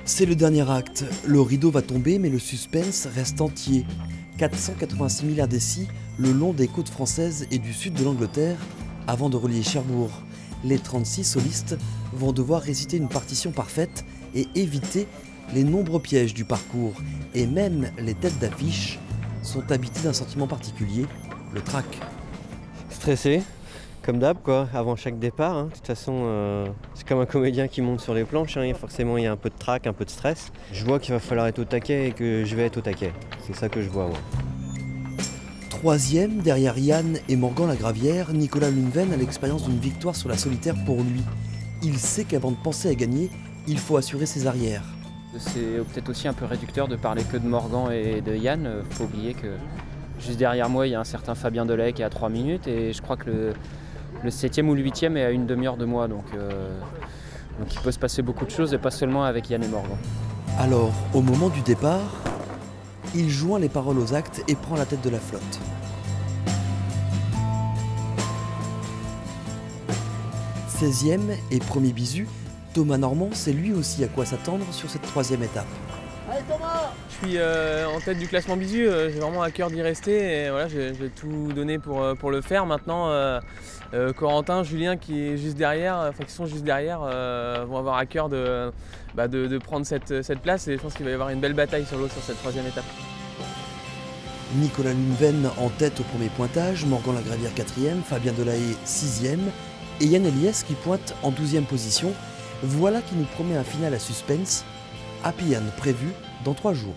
C'est le dernier acte. Le rideau va tomber, mais le suspense reste entier. 486 000 RDC le long des côtes françaises et du sud de l'Angleterre, avant de relier Cherbourg. Les 36 solistes vont devoir réciter une partition parfaite et éviter les nombreux pièges du parcours. Et même les têtes d'affiche sont habitées d'un sentiment particulier, le trac. Stressé, comme d'hab quoi, avant chaque départ. De toute façon, c'est comme un comédien qui monte sur les planches, forcément il y a un peu de trac, un peu de stress. Je vois qu'il va falloir être au taquet et que je vais être au taquet. C'est ça que je vois, moi. Troisième, derrière Yann et Morgan Lagravière, Nicolas Lunven a l'expérience d'une victoire sur la solitaire pour lui. Il sait qu'avant de penser à gagner, il faut assurer ses arrières. C'est peut-être aussi un peu réducteur de parler que de Morgan et de Yann. Faut oublier que juste derrière moi, il y a un certain Fabien Delay qui est à 3 minutes et je crois que le 7e ou le 8e est à une demi-heure de moi. Donc il peut se passer beaucoup de choses et pas seulement avec Yann et Morgan. Alors, au moment du départ, il joint les paroles aux actes et prend la tête de la flotte. « 16e et premier bisu, Thomas Normand sait lui aussi à quoi s'attendre sur cette troisième étape. Allez Thomas ! Je suis en tête du classement bisu, j'ai vraiment à cœur d'y rester et voilà, j'ai tout donné pour le faire. Maintenant, Corentin, Julien qui sont juste derrière, vont avoir à cœur de prendre cette place et je pense qu'il va y avoir une belle bataille sur l'eau sur cette troisième étape. Nicolas Lunven en tête au premier pointage, Morgan Lagravière 4e, Fabien Delahaye 6e et Yann Eliès qui pointe en 12e position. Voilà qui nous promet un final à suspense, Happy End prévu dans 3 jours.